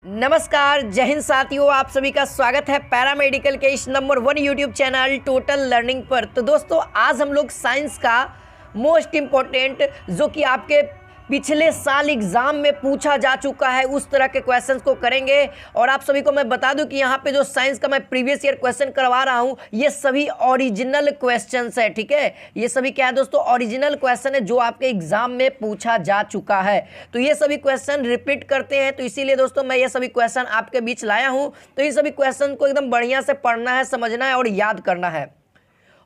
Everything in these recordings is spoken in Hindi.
नमस्कार, जय हिंद साथियों। आप सभी का स्वागत है पैरामेडिकल के इस number 1 YouTube channel total learning पर। तो दोस्तों, आज हम लोग साइंस का मोस्ट इम्पोर्टेंट जो कि आपके पिछले साल एग्ज़ाम में पूछा जा चुका है उस तरह के क्वेश्चंस को करेंगे। और आप सभी को मैं बता दूं कि यहाँ पे जो साइंस का मैं प्रीवियस ईयर क्वेश्चन करवा रहा हूँ ये सभी ओरिजिनल क्वेश्चंस है। ठीक है, ये सभी क्या है दोस्तों, ओरिजिनल क्वेश्चन है जो आपके एग्जाम में पूछा जा चुका है। तो ये सभी क्वेश्चन रिपीट करते हैं, तो इसीलिए दोस्तों मैं ये सभी क्वेश्चन आपके बीच लाया हूँ। तो इन सभी क्वेश्चन को एकदम बढ़िया से पढ़ना है, समझना है और याद करना है।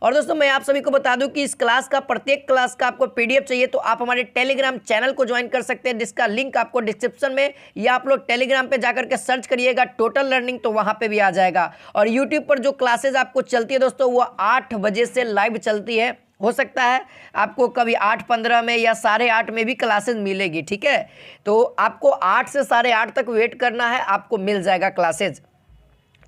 और दोस्तों मैं आप सभी को बता दूं कि इस क्लास का प्रत्येक क्लास का आपको पीडीएफ चाहिए तो आप हमारे टेलीग्राम चैनल को ज्वाइन कर सकते हैं, जिसका लिंक आपको डिस्क्रिप्शन में या आप लोग टेलीग्राम पे जाकर के सर्च करिएगा टोटल लर्निंग, तो वहां पे भी आ जाएगा। और यूट्यूब पर जो क्लासेज आपको चलती है दोस्तों वो 8 बजे से लाइव चलती है। हो सकता है आपको कभी 8:15 में या 8:30 में भी क्लासेज मिलेगी। ठीक है, तो आपको 8 से 8:30 तक वेट करना है, आपको मिल जाएगा क्लासेज।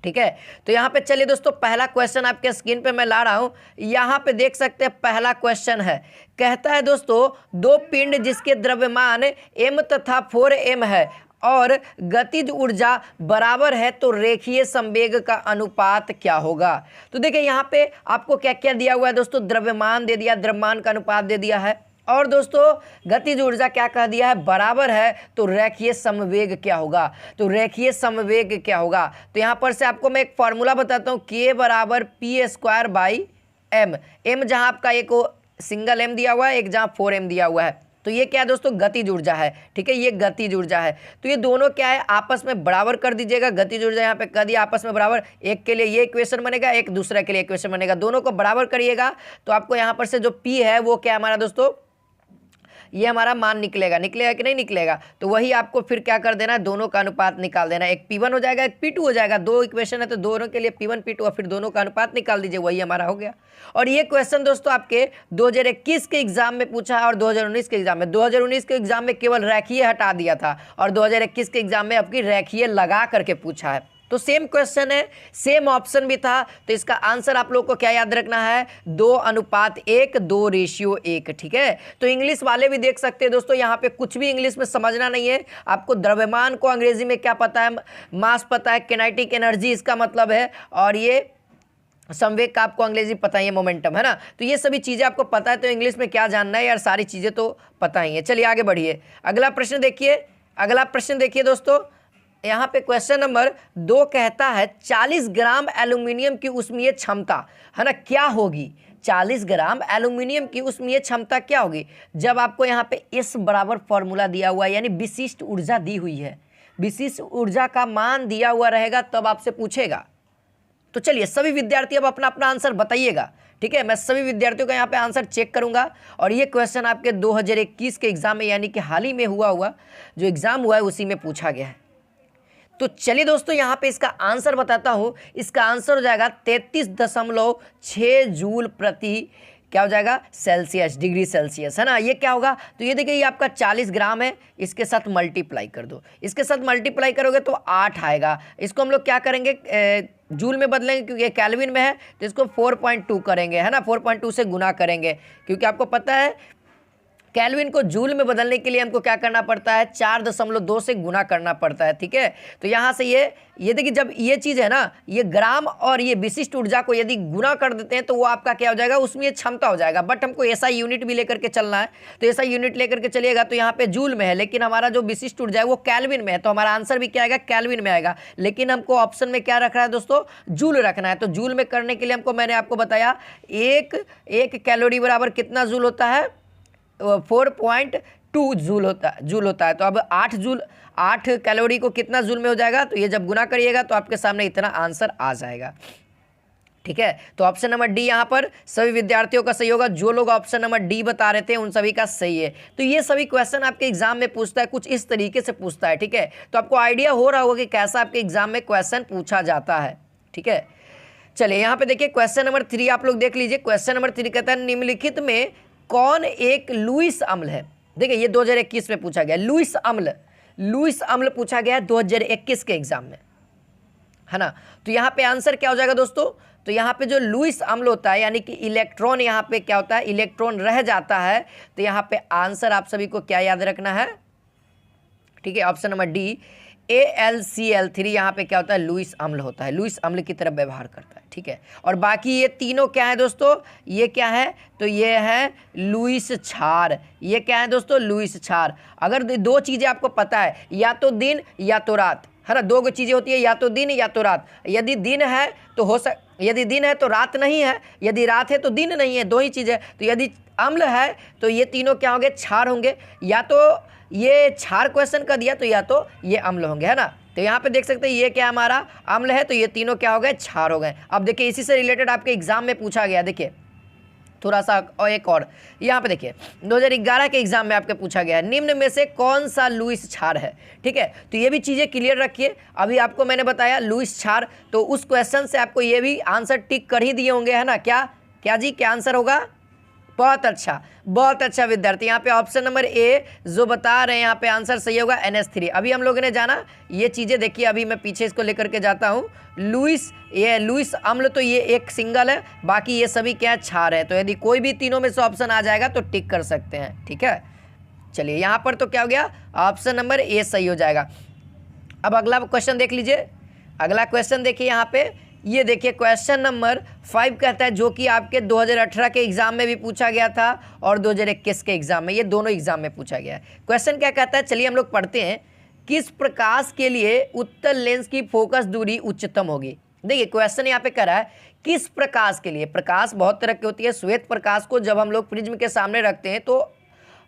ठीक है, तो यहाँ पे चलिए दोस्तों, पहला क्वेश्चन आपके स्क्रीन पे मैं ला रहा हूँ। यहाँ पे देख सकते हैं पहला क्वेश्चन है, कहता है दोस्तों दो पिंड जिसके द्रव्यमान m तथा 4m है और गतिज ऊर्जा बराबर है तो रेखीय संवेग का अनुपात क्या होगा। तो देखिए यहाँ पे आपको क्या क्या दिया हुआ है दोस्तों, द्रव्यमान दे दिया, द्रव्यमान का अनुपात दे दिया है, और दोस्तों गतिज ऊर्जा क्या कह दिया है, बराबर है तो रेखीय समवेग क्या होगा। तो रेखीय समवेग क्या होगा, तो यहाँ पर से आपको मैं एक फॉर्मूला बताता हूँ, k बराबर p² m जहाँ आपका एक सिंगल m दिया हुआ है, एक जहाँ 4m दिया हुआ है। तो ये क्या है दोस्तों, गतिज ऊर्जा है। ठीक है, ये गतिज ऊर्जा है। तो ये दोनों क्या है, आपस में बराबर कर दीजिएगा। गतिज ऊर्जा यहाँ पे कर दिया आपस में बराबर, एक के लिए ये इक्वेशन बनेगा, एक दूसरे के लिए इक्वेशन बनेगा, दोनों को बराबर करिएगा। तो आपको यहाँ पर से जो p है वो क्या हमारा दोस्तों, ये हमारा मान निकलेगा कि नहीं निकलेगा। तो वही आपको फिर क्या कर देना है, दोनों का अनुपात निकाल देना। एक P1 हो जाएगा, एक P2 हो जाएगा। दो इक्वेशन है तो दोनों के लिए P1 P2 और फिर दोनों का अनुपात निकाल दीजिए, वही हमारा हो गया। और ये क्वेश्चन दोस्तों आपके 2021 के एग्जाम में पूछा है और 2019 के एग्जाम में। 2019 के एग्जाम में केवल रेखीय हटा दिया था और 2021 के एग्जाम में आपकी रेखीय लगा करके पूछा है। तो सेम क्वेश्चन है, सेम ऑप्शन भी था, तो इसका आंसर आप लोग को क्या याद रखना है, 2:1, 2:1। ठीक है, तो इंग्लिश वाले भी देख सकते हैं दोस्तों, यहाँ पे कुछ भी इंग्लिश में समझना नहीं है। आपको द्रव्यमान को अंग्रेजी में क्या पता है, मास पता है, किनेटिक एनर्जी इसका मतलब है, और ये संवेग का आपको अंग्रेजी पता ही है, मोमेंटम है ना। तो ये सभी चीज़ें आपको पता है, तो इंग्लिश में क्या जानना है यार, सारी चीज़ें तो पता ही है। चलिए आगे बढ़िए, अगला प्रश्न देखिए। अगला प्रश्न देखिए दोस्तों, यहाँ पे क्वेश्चन नंबर 2 कहता है 40 ग्राम एल्यूमिनियम की ऊष्मीय क्षमता है ना क्या होगी। 40 ग्राम एल्यूमिनियम की ऊष्मीय क्षमता क्या होगी, जब आपको यहाँ पे S बराबर फॉर्मूला दिया हुआ है, यानी विशिष्ट ऊर्जा दी हुई है, विशिष्ट ऊर्जा का मान दिया हुआ रहेगा तब आपसे पूछेगा। तो चलिए सभी विद्यार्थी अब अपना अपना आंसर बताइएगा। ठीक है, मैं सभी विद्यार्थियों का यहाँ पे आंसर चेक करूंगा। और ये क्वेश्चन आपके 2021 के एग्जाम में, यानी कि हाल ही में हुआ जो एग्जाम हुआ है उसी में पूछा गया है। तो चलिए दोस्तों, यहाँ पे इसका आंसर बताता हूँ। इसका आंसर हो जाएगा 33.6 जूल प्रति क्या हो जाएगा, सेल्सियस, डिग्री सेल्सियस, है ना। ये क्या होगा, तो ये देखिए ये आपका 40 ग्राम है, इसके साथ मल्टीप्लाई कर दो, इसके साथ मल्टीप्लाई करोगे तो 8 आएगा। इसको हम लोग क्या करेंगे, जूल में बदलेंगे क्योंकि ये केल्विन में है, तो इसको 4.2 करेंगे, है ना, 4.2 से गुना करेंगे, क्योंकि आपको पता है केल्विन को जूल में बदलने के लिए हमको क्या करना पड़ता है, 4.2 से गुना करना पड़ता है। ठीक है, तो यहाँ से ये देखिए, जब ये चीज़ है ना, ये ग्राम और ये विशिष्ट ऊर्जा को यदि गुना कर देते हैं तो वो आपका क्या हो जाएगा, उसमें क्षमता हो जाएगा। बट हमको ऐसा यूनिट भी लेकर के चलना है, तो ऐसा यूनिट लेकर के चलिएगा तो यहाँ पे जूल में है, लेकिन हमारा जो विशिष्ट ऊर्जा है वो केल्विन में है, तो हमारा आंसर भी क्या आएगा, केल्विन में आएगा। लेकिन हमको ऑप्शन में क्या रखना है दोस्तों, जूल रखना है। तो जूल में करने के लिए हमको, मैंने आपको बताया, एक कैलोरी बराबर कितना जूल होता है, 4.2 जूल होता है। तो अब 8 कैलोरी को कितना जूल में हो जाएगा, तो ये जब गुना करिएगा तो आपके सामने इतना आंसर आ जाएगा। ठीक है, तो ऑप्शन नंबर डी यहाँ पर सभी विद्यार्थियों का सही होगा। जो लोग ऑप्शन नंबर डी बता रहे थे उन सभी का सही है। तो ये सभी क्वेश्चन आपके एग्जाम में पूछता है, कुछ इस तरीके से पूछता है। ठीक है, तो आपको आइडिया हो रहा होगा कि कैसा आपके एग्जाम में क्वेश्चन पूछा जाता है। ठीक है, चलिए यहाँ पे देखिए क्वेश्चन नंबर 3 आप लोग देख लीजिए। क्वेश्चन नंबर 3 कहता है निम्नलिखित में कौन एक लुईस अम्ल है। देखिए ये 2021 में पूछा गया, लुईस अम्ल पूछा गया है 2021 के एग्जाम में, है ना। तो यहाँ पे आंसर क्या हो जाएगा दोस्तों, तो यहाँ पे जो लुईस अम्ल होता है, यानी कि इलेक्ट्रॉन यहाँ पे क्या होता है, इलेक्ट्रॉन रह जाता है। तो यहाँ पे आंसर आप सभी को क्या याद रखना है, ठीक है, ऑप्शन नंबर डी, AlCl3 यहाँ पे क्या होता है, लुईस अम्ल होता है, लुईस अम्ल की तरह व्यवहार करता है, ठीक है। और बाकी ये तीनों क्या है दोस्तों, ये क्या है, तो ये है लुईस क्षार। ये क्या है दोस्तों, लुईस क्षार। अगर दो चीज़ें आपको पता है, या तो दिन या तो रात, है ना, दो चीज़ें होती है, या तो दिन या तो रात। यदि दिन है तो यदि दिन है तो रात नहीं है, यदि रात है तो दिन नहीं है, दो ही चीज़ें। तो यदि अम्ल है तो ये तीनों क्या होंगे, क्षार होंगे। या तो ये क्षार क्वेश्चन का दिया तो या तो ये अम्ल होंगे, है ना। तो यहाँ पे देख सकते हैं ये क्या हमारा अम्ल है, तो ये तीनों क्या हो गए, क्षार हो गए। अब देखिए इसी से रिलेटेड आपके एग्जाम में पूछा गया, देखिए थोड़ा सा और एक और यहाँ पे देखिए 2011 के एग्जाम में आपके पूछा गया है, निम्न में से कौन सा लुईस क्षार है, ठीक है। तो ये भी चीज़ें क्लियर रखिए। अभी आपको मैंने बताया लुईस क्षार, तो उस क्वेश्चन से आपको ये भी आंसर टिक कर ही दिए होंगे, है ना। क्या क्या जी, क्या आंसर होगा, बहुत अच्छा विद्यार्थी। यहाँ पे ऑप्शन नंबर ए जो बता रहे हैं यहाँ पे आंसर सही होगा NH3। अभी हम लोगों ने जाना ये चीज़ें, देखिए अभी मैं पीछे इसको लेकर के जाता हूँ। लुईस अम्ल तो ये एक सिंगल है, बाकी ये सभी क्या क्षार है। तो यदि कोई भी तीनों में से ऑप्शन आ जाएगा तो टिक कर सकते हैं, ठीक है। चलिए यहाँ पर तो क्या हो गया, ऑप्शन नंबर ए सही हो जाएगा। अब अगला क्वेश्चन देख लीजिए। अगला क्वेश्चन देखिए यहाँ पे, ये देखिए क्वेश्चन नंबर 5 कहता है, जो कि आपके 2018 के एग्जाम में भी पूछा गया था और 2021 के एग्जाम में, ये दोनों एग्जाम में पूछा गया है। क्वेश्चन क्या कहता है, चलिए हम लोग पढ़ते हैं। किस प्रकाश के लिए उत्तल लेंस की फोकस दूरी उच्चतम होगी। देखिए क्वेश्चन यहाँ पे कर रहा है किस प्रकाश के लिए। प्रकाश बहुत तरह की होती है। श्वेत प्रकाश को जब हम लोग प्रिज्म के सामने रखते हैं तो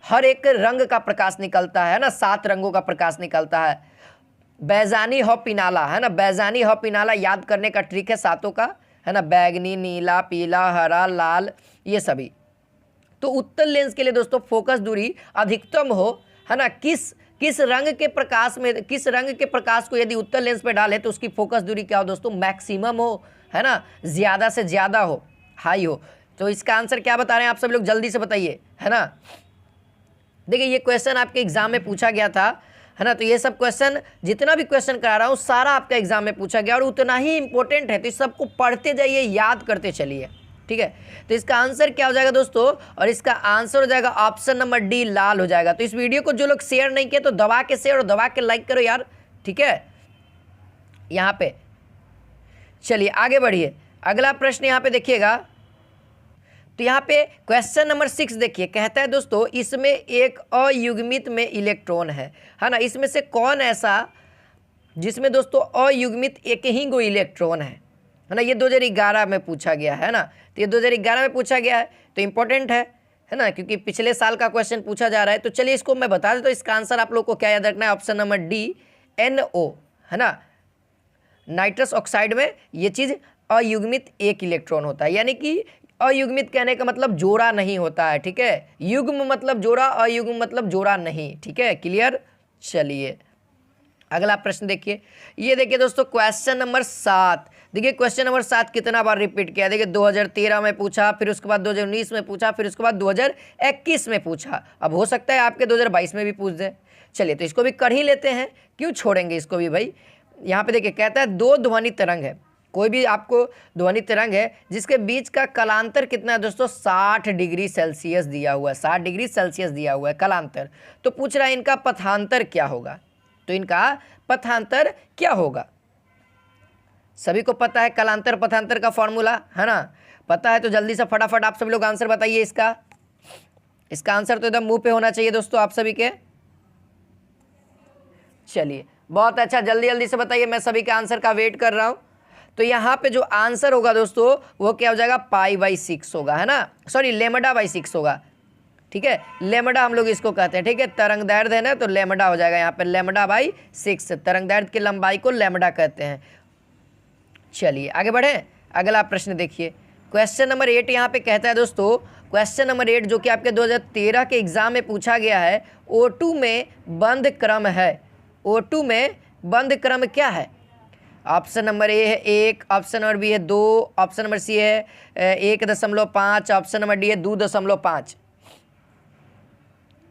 हर एक रंग का प्रकाश निकलता है ना, 7 रंगों का प्रकाश निकलता है। बैजानी हो पिनाला, है ना, बैजानी हो पिनाला याद करने का ट्रिक है सातों का, है ना, बैगनी, नीला, पीला, हरा, लाल, ये सभी। तो उत्तल लेंस के लिए दोस्तों फोकस दूरी अधिकतम हो, है ना, किस रंग के प्रकाश में, किस रंग के प्रकाश को यदि उत्तल लेंस पे डाले तो उसकी फोकस दूरी क्या हो दोस्तों, मैक्सिमम हो, है ना, ज़्यादा से ज़्यादा हो, हाई हो। तो इसका आंसर क्या बता रहे हैं आप सब लोग, जल्दी से बताइए, है ना। देखिए ये क्वेश्चन आपके एग्जाम में पूछा गया था, है ना। तो ये सब क्वेश्चन, जितना भी क्वेश्चन करा रहा हूँ सारा आपका एग्जाम में पूछा गया और उतना ही इंपॉर्टेंट है। तो इस सबको पढ़ते जाइए, याद करते चलिए, ठीक है। तो इसका आंसर क्या हो जाएगा दोस्तों, और इसका आंसर हो जाएगा ऑप्शन नंबर डी, लाल हो जाएगा। तो इस वीडियो को जो लोग शेयर नहीं किए तो दबा के शेयर और दबा के लाइक करो यार, ठीक है। यहाँ पे चलिए आगे बढ़िए। अगला प्रश्न यहाँ पे देखिएगा। तो यहाँ पे क्वेश्चन नंबर 6 देखिए, कहता है दोस्तों इसमें एक अयुग्मित में इलेक्ट्रॉन है ना। इसमें से कौन ऐसा जिसमें दोस्तों अयुग्मित एक ही गो इलेक्ट्रॉन है ना। ये 2011 में पूछा गया है ना। तो ये 2011 में पूछा गया है तो इंपॉर्टेंट है ना, क्योंकि पिछले साल का क्वेश्चन पूछा जा रहा है। तो चलिए इसको मैं बता दें, तो इसका आंसर आप लोग को क्या याद रखना है, ऑप्शन नंबर डी, NO, है ना, नाइट्रस ऑक्साइड में ये चीज़ अयुग्मित एक इलेक्ट्रॉन होता है। यानी कि अयुग्मित कहने का मतलब जोड़ा नहीं होता है, ठीक है। युग्म मतलब जोड़ा, अयुग्म मतलब जोड़ा नहीं, ठीक है, क्लियर। चलिए अगला प्रश्न देखिए। ये देखिए दोस्तों क्वेश्चन नंबर 7। देखिए क्वेश्चन नंबर 7 कितना बार रिपीट किया। देखिए 2013 में पूछा, फिर उसके बाद 2019 में पूछा, फिर उसके बाद 2021 में पूछा। अब हो सकता है आपके 2022 में भी पूछ दे। चलिए तो इसको भी कर ही लेते हैं, क्यों छोड़ेंगे इसको भी भाई। यहाँ पे देखिए कहता है 2 ध्वनि तरंग है, कोई भी आपको ध्वनि तरंग है जिसके बीच का कलांतर कितना है दोस्तों, 60 डिग्री सेल्सियस दिया हुआ है, 60 डिग्री सेल्सियस दिया हुआ है कलांतर। तो पूछ रहा है इनका पथांतर क्या होगा। तो इनका पथांतर क्या होगा, सभी को पता है कलांतर पथांतर का फॉर्मूला, है ना, पता है। तो जल्दी से फटाफट आप सभी लोग आंसर बताइए इसका आंसर तो एकदम मुंह पे होना चाहिए दोस्तों आप सभी के। चलिए बहुत अच्छा, जल्दी जल्दी से बताइए, मैं सभी के आंसर का वेट कर रहा हूँ। तो यहाँ पे जो आंसर होगा दोस्तों वो क्या हो जाएगा, π/6 होगा, है ना, सॉरी λ/6 होगा, ठीक है। लेमडा हम लोग इसको कहते हैं, ठीक है। तरंग दैर्ध्य है ना, तो लेमडा हो जाएगा यहाँ पे, λ/6, तरंग दैर्ध्य की लंबाई को लेमडा कहते हैं। चलिए आगे बढ़े। अगला प्रश्न देखिए, क्वेश्चन नंबर 8 यहाँ पे कहता है दोस्तों, क्वेश्चन नंबर 8 जो कि आपके 2013 के एग्जाम में पूछा गया है, O2 में बंध क्रम है। O2 में बंध क्रम क्या है। ऑप्शन नंबर ए है 1, ऑप्शन नंबर बी है 2, ऑप्शन नंबर सी है 1.5, ऑप्शन नंबर डी है 2.5।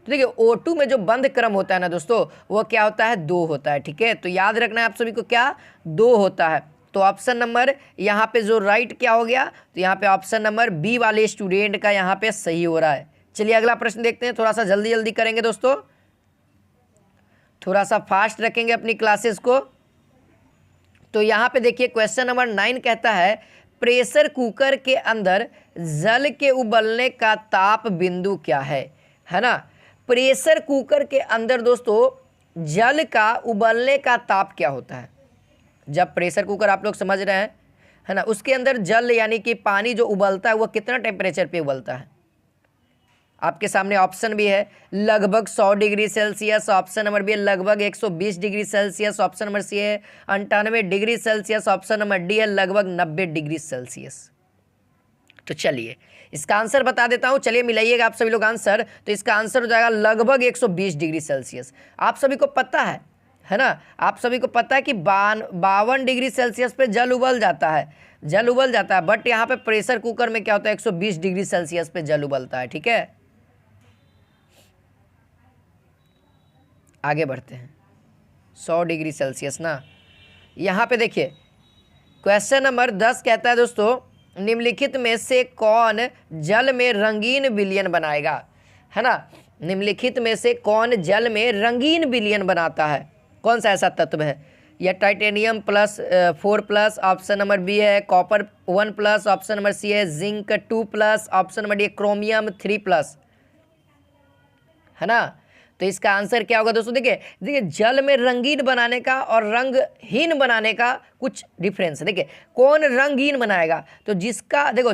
तो देखिए O2 में जो बंध क्रम होता है ना दोस्तों, वो क्या होता है, 2 होता है, ठीक है। तो याद रखना है आप सभी को, क्या 2 होता है। तो ऑप्शन नंबर यहाँ पे जो राइट क्या हो गया, तो यहाँ पे ऑप्शन नंबर बी वाले स्टूडेंट का यहाँ पे सही हो रहा है। चलिए अगला प्रश्न देखते हैं, थोड़ा सा जल्दी जल्दी करेंगे दोस्तों। थोड़ा सा फास्ट रखेंगे अपनी क्लासेस को। तो यहाँ पे देखिए क्वेश्चन नंबर 9 कहता है प्रेशर कुकर के अंदर जल के उबलने का ताप बिंदु क्या है ना। प्रेशर कुकर के अंदर दोस्तों जल का उबलने का ताप क्या होता है। जब प्रेशर कुकर आप लोग समझ रहे हैं है ना, उसके अंदर जल यानी कि पानी जो उबलता है वो कितना टेम्परेचर पे उबलता है। आपके सामने ऑप्शन भी है लगभग 100 degree Celsius, option number B है लगभग 120 degree Celsius, option number C है 98 degree Celsius, option number D है लगभग 90 डिग्री सेल्सियस। तो चलिए इसका आंसर बता देता हूं, चलिए मिलाइएगा आप सभी लोग आंसर। तो इसका आंसर हो जाएगा लगभग 120 डिग्री सेल्सियस। आप सभी को पता है ना, आप सभी को पता है कि 52 डिग्री सेल्सियस पे जल उबल जाता है, बट यहाँ पे प्रेशर कुकर में क्या होता है 120 डिग्री सेल्सियस पे जल उबलता है। ठीक है, आगे बढ़ते हैं। 100 डिग्री सेल्सियस ना। यहाँ पे देखिए क्वेश्चन नंबर 10 कहता है दोस्तों निम्नलिखित में से कौन जल में रंगीन विलयन बनाएगा, है ना। निम्नलिखित में से कौन जल में रंगीन विलयन बनाता है, कौन सा ऐसा तत्व है। या टाइटेनियम +4+, ऑप्शन नंबर बी है कॉपर 1+, ऑप्शन नंबर सी है zinc 2+, option number D chromium 3+, है ना। तो इसका आंसर क्या होगा दोस्तों। देखिए जल में रंगीन बनाने का और रंगहीन बनाने का कुछ डिफरेंस है। देखिए कौन रंगहीन बनाएगा, तो जिसका देखो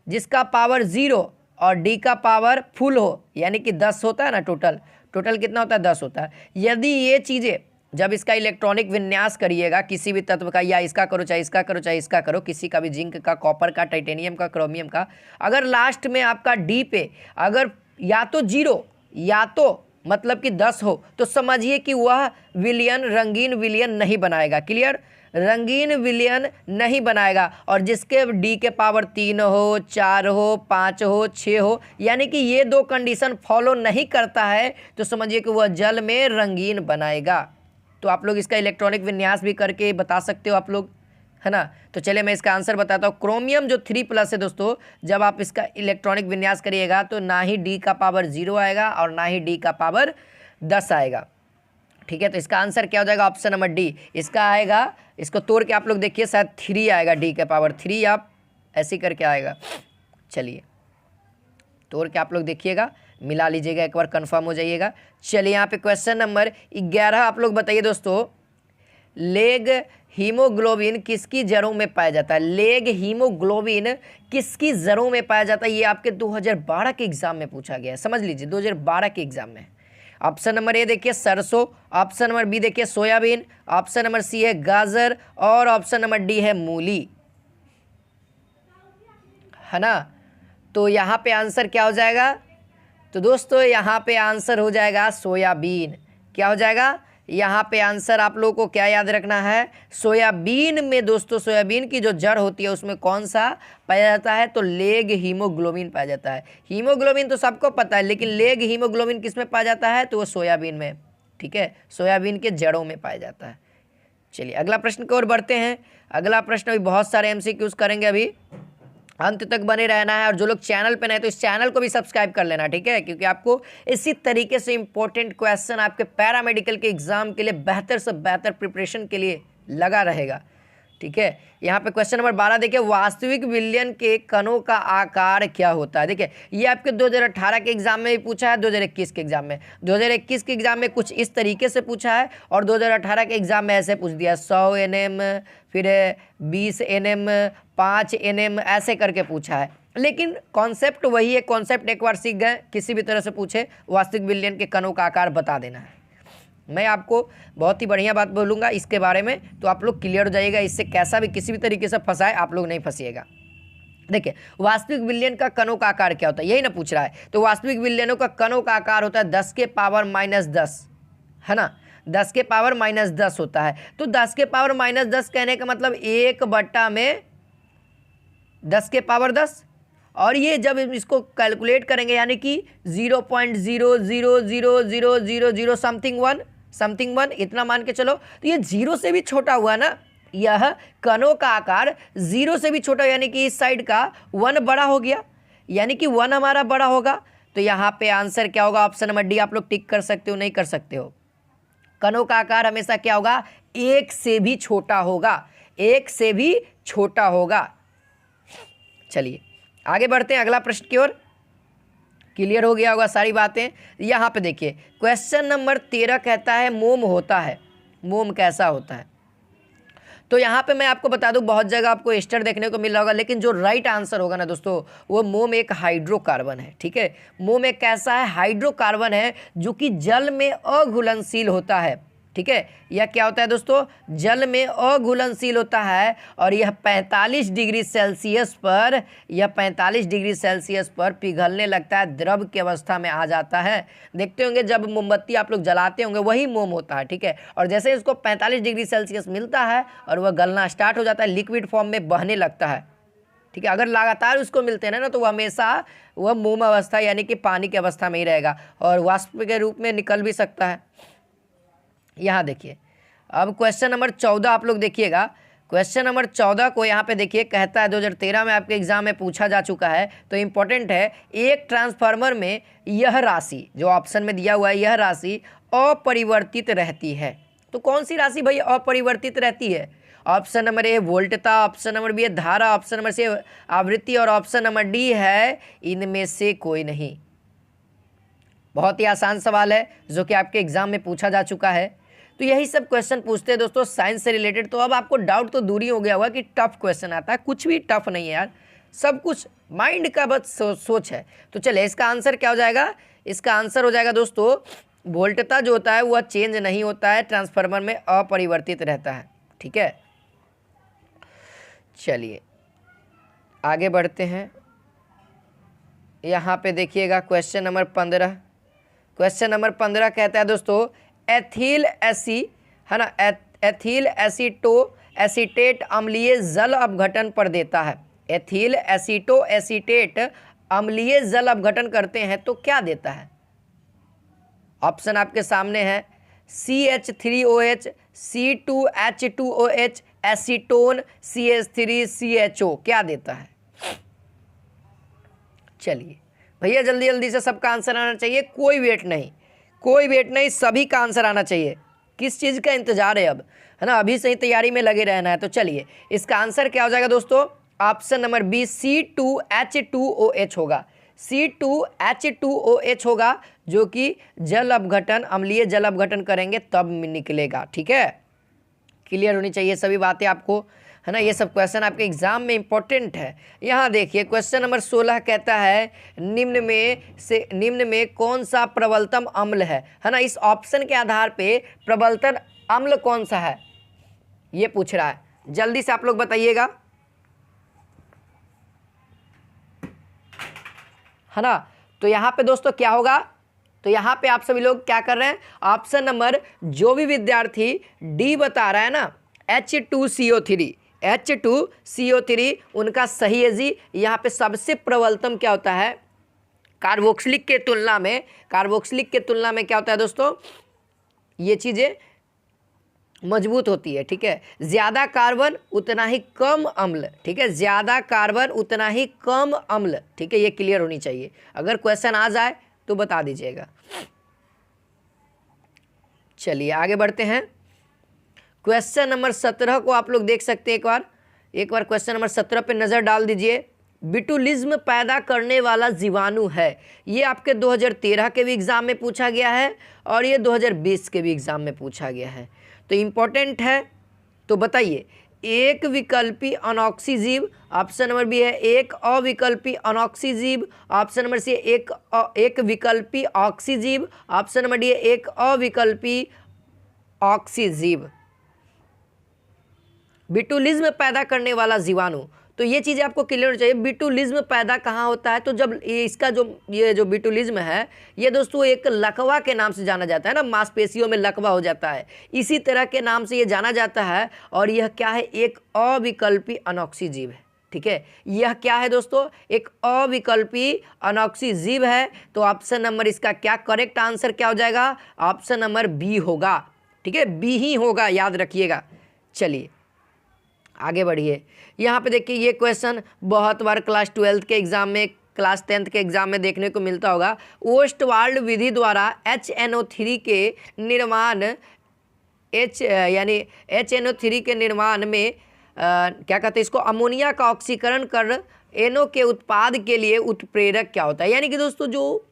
जिसका पावर 0 और डी का पावर फुल हो, यानी कि 10 होता है ना, टोटल कितना होता है 10 होता है। यदि ये चीज़ें जब इसका इलेक्ट्रॉनिक विन्यास करिएगा किसी भी तत्व का, या इसका करो चाहे इसका करो चाहे इसका करो, किसी का भी जिंक का, कॉपर का, टाइटेनियम का, क्रोमियम का, अगर लास्ट में आपका डी पे अगर या तो 0 या तो मतलब कि 10 हो, तो समझिए कि वह विलयन रंगीन विलयन नहीं बनाएगा। क्लियर, रंगीन विलयन नहीं बनाएगा। और जिसके डी के पावर 3 हो, 4 हो, 5 हो, 6 हो, यानी कि ये 2 कंडीशन फॉलो नहीं करता है, तो समझिए कि वह जल में रंगीन बनाएगा। तो आप लोग इसका इलेक्ट्रॉनिक विन्यास भी करके बता सकते हो आप लोग, है ना। तो चलिए मैं इसका आंसर बताता हूँ। क्रोमियम जो 3+ है दोस्तों, जब आप इसका इलेक्ट्रॉनिक विन्यास करिएगा तो ना ही डी का पावर 0 आएगा और ना ही डी का पावर 10 आएगा। ठीक है, तो इसका आंसर क्या हो जाएगा, ऑप्शन नंबर डी। इसका आएगा, इसको तोड़ के आप लोग देखिए शायद 3 आएगा, डी के पावर 3 आप ऐसे करके आएगा। चलिए तोड़ के आप लोग देखिएगा, मिला लीजिएगा, एक बार कंफर्म हो जाइएगा। चलिए यहाँ पे क्वेश्चन नंबर 11 आप लोग बताइए दोस्तों लेग हीमोग्लोबिन किसकी जड़ों में पाया जाता है। लेग हीमोग्लोबिन किसकी जड़ों में पाया जाता है, ये आपके 2012 के एग्जाम में पूछा गया है, समझ लीजिए 2012 के एग्जाम में। ऑप्शन नंबर ए देखिए सरसों, ऑप्शन नंबर बी देखिए सोयाबीन, ऑप्शन नंबर सी है गाजर और ऑप्शन नंबर डी है मूली, है ना। तो यहाँ पे आंसर क्या हो जाएगा, तो दोस्तों यहाँ पे आंसर हो जाएगा सोयाबीन। क्या हो जाएगा, यहाँ पे आंसर आप लोगों को क्या याद रखना है, सोयाबीन में दोस्तों सोयाबीन की जो जड़ होती है उसमें कौन सा पाया जाता है, तो लेग हीमोग्लोबिन पाया जाता है। हीमोग्लोबिन तो सबको पता है, लेकिन लेग हीमोग्लोबिन किस में पाया जाता है, तो वो सोयाबीन में। ठीक है, सोयाबीन के जड़ों में पाया जाता है। चलिए अगला प्रश्न की ओर बढ़ते हैं। अगला प्रश्न अभी बहुत सारे MCQs करेंगे, अभी अंत तक बने रहना है। और जो लोग चैनल पे नए तो इस चैनल को भी सब्सक्राइब कर लेना, ठीक है, क्योंकि आपको इसी तरीके से इंपॉर्टेंट क्वेश्चन आपके पैरामेडिकल के एग्जाम के लिए बेहतर से बेहतर प्रिपरेशन के लिए लगा रहेगा। ठीक है, यहाँ पे क्वेश्चन नंबर 12 देखिए वास्तविक विलयन के कणों का आकार क्या होता है। देखिए ये आपके 2018 के एग्जाम में भी पूछा है, 2021 के एग्जाम में। 2021 के एग्जाम में कुछ इस तरीके से पूछा है और 2018 के एग्जाम में ऐसे पूछ दिया 100 nm, फिर 20 nm, 5 nm ऐसे करके पूछा है। लेकिन कॉन्सेप्ट वही है, कॉन्सेप्ट एक बार सीख गए, किसी भी तरह से पूछे वास्तविक विलयन के कणों का आकार बता देना है। मैं आपको बहुत ही बढ़िया बात बोलूँगा इसके बारे में, तो आप लोग क्लियर हो जाइएगा, इससे कैसा भी किसी भी तरीके से फंसाए आप लोग नहीं फंसिएगा। देखिए वास्तविक विलयन का कणों का आकार क्या होता है, यही ना पूछ रहा है। तो वास्तविक विलयनों का कणों का आकार होता है 10 के पावर -10, है ना, 10 के पावर -10 होता है। तो 10 के पावर -10 कहने का मतलब 1/10 के पावर 10, और ये जब इसको कैलकुलेट करेंगे यानी कि 0.0000000 समथिंग वन इतना मान के चलो, तो ये 0 से भी छोटा हुआ ना, यह कणों का आकार 0 से भी छोटा, यानी कि इस साइड का 1 बड़ा हो गया, यानी कि 1 हमारा बड़ा होगा। तो यहाँ पे आंसर क्या होगा, ऑप्शन नंबर डी आप लोग टिक कर सकते हो, नहीं कर सकते हो, कणों का आकार हमेशा क्या होगा, एक से भी छोटा होगा, एक से भी छोटा होगा। चलिए आगे बढ़ते हैं अगला प्रश्न की ओर। क्लियर हो गया होगा सारी बातें। यहाँ पे देखिए क्वेश्चन नंबर 13 कहता है मोम होता है, मोम कैसा होता है। तो यहाँ पे मैं आपको बता दूँ, बहुत जगह आपको एस्टर देखने को मिल रहा होगा, लेकिन जो राइट आंसर होगा ना दोस्तों, वो मोम एक हाइड्रोकार्बन है। ठीक है, मोम एक कैसा है, हाइड्रोकार्बन है, जो कि जल में अघुलनशील होता है। ठीक है, यह क्या होता है दोस्तों, जल में अघुलनशील होता है, और यह 45 डिग्री सेल्सियस पर, यह 45 डिग्री सेल्सियस पर पिघलने लगता है, द्रव की अवस्था में आ जाता है। देखते होंगे जब मोमबत्ती आप लोग जलाते होंगे वही मोम होता है। ठीक है, और जैसे इसको 45 डिग्री सेल्सियस मिलता है और वह गलना स्टार्ट हो जाता है, लिक्विड फॉर्म में बहने लगता है। ठीक है, अगर लगातार उसको मिलते हैं ना तो वह हमेशा वह मोम अवस्था यानी कि पानी की अवस्था में ही रहेगा, और वाष्प के रूप में निकल भी सकता है। यहाँ देखिए अब क्वेश्चन नंबर 14 आप लोग देखिएगा। क्वेश्चन नंबर 14 को यहाँ पे देखिए, कहता है 2013 में आपके एग्जाम में पूछा जा चुका है, तो इम्पोर्टेंट है। एक ट्रांसफार्मर में यह राशि, जो ऑप्शन में दिया हुआ है, यह राशि अपरिवर्तित रहती है। तो कौन सी राशि भाई अपरिवर्तित रहती है? ऑप्शन नंबर ए वोल्टता, ऑप्शन नंबर बी है धारा, ऑप्शन नंबर सी आवृत्ति, और ऑप्शन नंबर डी है इनमें से कोई नहीं। बहुत ही आसान सवाल है जो कि आपके एग्जाम में पूछा जा चुका है। तो यही सब क्वेश्चन पूछते हैं दोस्तों साइंस से रिलेटेड। तो अब आपको डाउट तो दूर ही हो गया होगा कि टफ क्वेश्चन आता है। कुछ भी टफ नहीं है यार, सब कुछ माइंड का बस सोच है। तो चलिए इसका आंसर क्या हो जाएगा, इसका आंसर हो जाएगा दोस्तों वोल्टता जो होता है वह चेंज नहीं होता है, ट्रांसफार्मर में अपरिवर्तित रहता है। ठीक है, चलिए आगे बढ़ते हैं। यहाँ पे देखिएगा क्वेश्चन नंबर 15। क्वेश्चन नंबर 15 कहता है दोस्तों एथिल एसी है ना, एथिल एसीटेट अम्लीय जल अपघटन पर देता है। एथिल एसीटेट अम्लीय जल अपघटन करते हैं तो क्या देता है? ऑप्शन आपके सामने है CH3OH, C2H2OH, एसीटोन, CH3CHO, क्या देता है? चलिए भैया जल्दी जल्दी से सबका आंसर आना चाहिए, कोई वेट नहीं, कोई वेट नहीं, सभी का आंसर आना चाहिए। किस चीज़ का इंतजार है अब, है ना, अभी से ही तैयारी में लगे रहना है। तो चलिए इसका आंसर क्या हो जाएगा दोस्तों, ऑप्शन नंबर बी C2H2OH होगा। C2H2OH होगा, जो कि जल अपघटन, अम्लीय जल अपघटन करेंगे तब निकलेगा। ठीक है, क्लियर होनी चाहिए सभी बातें आपको, है ना। ये सब क्वेश्चन आपके एग्जाम में इंपॉर्टेंट है। यहाँ देखिए क्वेश्चन नंबर 16 कहता है निम्न में कौन सा प्रबलतम अम्ल है ना। इस ऑप्शन के आधार पे प्रबलतम अम्ल कौन सा है ये पूछ रहा है, जल्दी से आप लोग बताइएगा, है ना। तो यहाँ पे दोस्तों क्या होगा, तो यहाँ पे आप सभी लोग क्या कर रहे हैं, ऑप्शन नंबर जो भी विद्यार्थी डी बता रहा है ना H2CO3 उनका सही है जी। यहाँ पे सबसे प्रबलतम क्या होता है, कार्बोक्सिलिक के तुलना में क्या होता है दोस्तों, ये चीज़ें मजबूत होती है। ठीक है, ज़्यादा कार्बन उतना ही कम अम्ल। ठीक है, ज़्यादा कार्बन उतना ही कम अम्ल। ठीक है, ये क्लियर होनी चाहिए, अगर क्वेश्चन आ जाए तो बता दीजिएगा। चलिए आगे बढ़ते हैं। क्वेश्चन नंबर 17 को आप लोग देख सकते हैं, एक बार क्वेश्चन नंबर 17 पे नज़र डाल दीजिए। बिटुलिज्म पैदा करने वाला जीवाणु है, ये आपके 2013 के भी एग्जाम में पूछा गया है और ये 2020 के भी एग्जाम में पूछा गया है, तो इम्पोर्टेंट है। तो बताइए, एक विकल्पी अनॉक्सीजीव, ऑप्शन नंबर बी है एक अविकल्पी अनॉक्सीजीव, ऑप्शन नंबर सी एक विकल्पी ऑक्सीजीव, ऑप्शन नंबर डी है एक अविकल्पी ऑक्सीजीव। बिटुलिज्म पैदा करने वाला जीवाणु, तो ये चीज़ें आपको क्लियर होनी चाहिए। बिटुलिज्म पैदा कहाँ होता है, तो जब इसका ये जो बिटुलिज्म है ये दोस्तों एक लकवा के नाम से जाना जाता है ना, मांसपेशियों में लकवा हो जाता है, इसी तरह के नाम से ये जाना जाता है। और यह क्या है, एक अविकल्पी अनॉक्सीजीव है। ठीक है, यह क्या है दोस्तों, एक अविकल्पी अनॉक्सीजीव है। तो ऑप्शन नंबर इसका क्या करेक्ट आंसर क्या हो जाएगा, ऑप्शन नंबर बी होगा। ठीक है, बी ही होगा, याद रखिएगा। चलिए आगे बढ़िए। यहाँ पे देखिए ये क्वेश्चन बहुत बार क्लास 12 के एग्जाम में, क्लास 10th के एग्जाम में देखने को मिलता होगा। ओस्टवाल्ड विधि द्वारा HNO3 के निर्माण यानी HNO3 के निर्माण में क्या कहते हैं इसको, अमोनिया का ऑक्सीकरण कर NO के उत्पाद के लिए उत्प्रेरक क्या होता है। यानी कि दोस्तों जो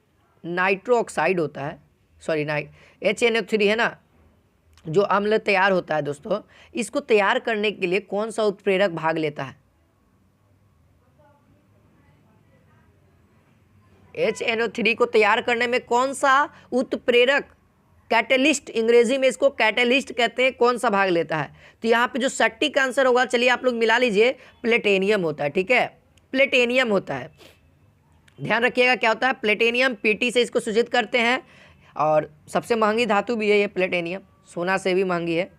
नाइट्रो ऑक्साइड होता है, सॉरी HNO3 है ना, जो अम्ल तैयार होता है दोस्तों, इसको तैयार करने के लिए कौन सा उत्प्रेरक भाग लेता है। HNO3 को तैयार करने में कौन सा उत्प्रेरक, कैटलिस्ट, अंग्रेजी में इसको कैटलिस्ट कहते हैं, कौन सा भाग लेता है। तो यहाँ पे जो सटीक आंसर होगा, चलिए आप लोग मिला लीजिए, प्लेटेनियम होता है। ठीक है, प्लेटेनियम होता है, ध्यान रखिएगा क्या होता है प्लेटेनियम। PT से इसको सूचित करते हैं और सबसे महंगी धातु भी है ये प्लेटेनियम, सोना से भी महंगी है।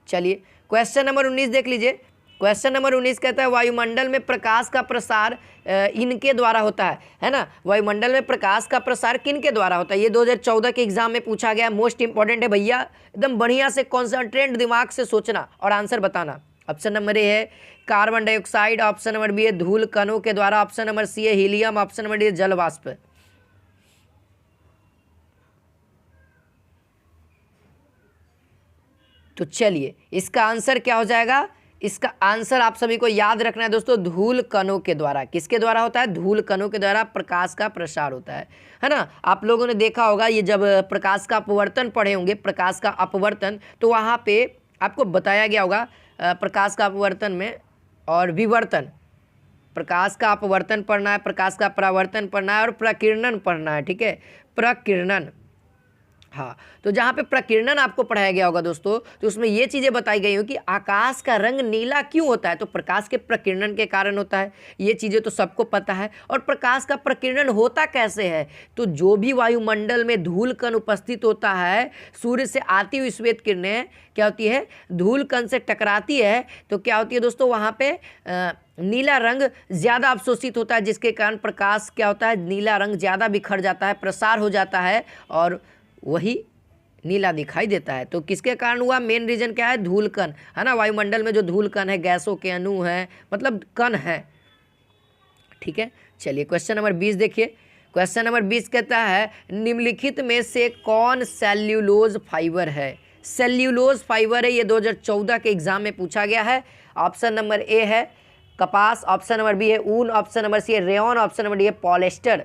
चलिए क्वेश्चन नंबर 19 देख लीजिए। क्वेश्चन नंबर 19 कहता है वायुमंडल में प्रकाश का प्रसार इनके द्वारा होता है ना। वायुमंडल में प्रकाश का प्रसार किनके द्वारा होता है। ये 2014 के एग्जाम में पूछा गया, मोस्ट इंपॉर्टेंट है भैया, एकदम बढ़िया से कॉन्सेंट्रेट दिमाग से सोचना और आंसर बताना। ऑप्शन नंबर ए है carbon dioxide, option number B है धूल कणों के द्वारा, ऑप्शन नंबर सी है हीलियम, ऑप्शन नंबर डी है जल वाष्प। तो चलिए इसका आंसर क्या हो जाएगा, इसका आंसर आप सभी को याद रखना है दोस्तों, धूल कणों के द्वारा। किसके द्वारा होता है, धूल कणों के द्वारा प्रकाश का प्रसार होता है ना। आप लोगों ने देखा होगा ये जब प्रकाश का अपवर्तन पढ़े होंगे, प्रकाश का अपवर्तन, तो वहाँ पे आपको बताया गया होगा प्रकाश का अपवर्तन में और विवर्तन, प्रकाश का अपवर्तन पढ़ना है, प्रकाश का परावर्तन पढ़ना है और प्रकीर्णन पढ़ना है। ठीक है, प्रकीर्णन, हाँ। तो जहाँ पे प्रकीर्णन आपको पढ़ाया गया होगा दोस्तों, तो उसमें ये चीज़ें बताई गई हो कि आकाश का रंग नीला क्यों होता है, तो प्रकाश के प्रकीर्णन के कारण होता है। ये चीज़ें तो सबको पता है। और प्रकाश का प्रकीर्णन होता कैसे है, तो जो भी वायुमंडल में धूल कण उपस्थित होता है, सूर्य से आती हुई श्वेत किरणें क्या होती है, धूल कण से टकराती है, तो क्या होती है दोस्तों, वहाँ पे नीला रंग ज़्यादा अवशोषित होता है, जिसके कारण प्रकाश क्या होता है, नीला रंग ज़्यादा बिखर जाता है, प्रसार हो जाता है और वही नीला दिखाई देता है। तो किसके कारण हुआ, मेन रीजन क्या है, धूल कण है ना। वायुमंडल में जो धूल कण है, गैसों के अणु हैं, मतलब कण है। ठीक है, चलिए क्वेश्चन नंबर 20 देखिए। क्वेश्चन नंबर 20 कहता है निम्नलिखित में से कौन सेल्यूलोज फाइबर है। सेल्यूलोज फाइबर है, ये 2014 के एग्जाम में पूछा गया है। ऑप्शन नंबर ए है कपास, ऑप्शन नंबर बी है ऊन, ऑप्शन नंबर सी है रेयन, ऑप्शन नंबर डी है पॉलिएस्टर।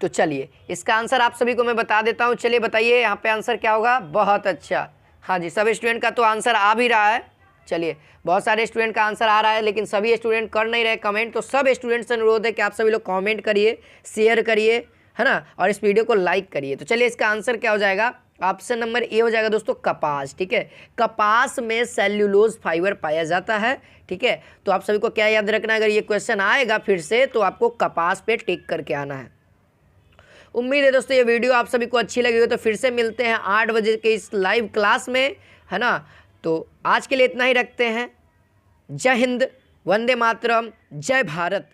तो चलिए इसका आंसर आप सभी को मैं बता देता हूँ। चलिए बताइए यहाँ पे आंसर क्या होगा। बहुत अच्छा, हाँ जी, सब स्टूडेंट का तो आंसर आ भी रहा है। चलिए बहुत सारे स्टूडेंट का आंसर आ रहा है, लेकिन सभी स्टूडेंट कर नहीं रहे कमेंट। तो सब स्टूडेंट से अनुरोध है कि आप सभी लोग कमेंट करिए, शेयर करिए, है ना, और इस वीडियो को लाइक करिए। तो चलिए इसका आंसर क्या हो जाएगा, ऑप्शन नंबर ए हो जाएगा दोस्तों कपास। ठीक है, कपास में सेल्यूलोज फाइबर पाया जाता है। ठीक है, तो आप सभी को क्या याद रखना है, अगर ये क्वेश्चन आएगा फिर से तो आपको कपास पे टिक करके आना है। उम्मीद है दोस्तों ये वीडियो आप सभी को अच्छी लगी हो। तो फिर से मिलते हैं 8 बजे के इस लाइव क्लास में, है ना। तो आज के लिए इतना ही रखते हैं। जय हिंद, वंदे मातरम, जय भारत।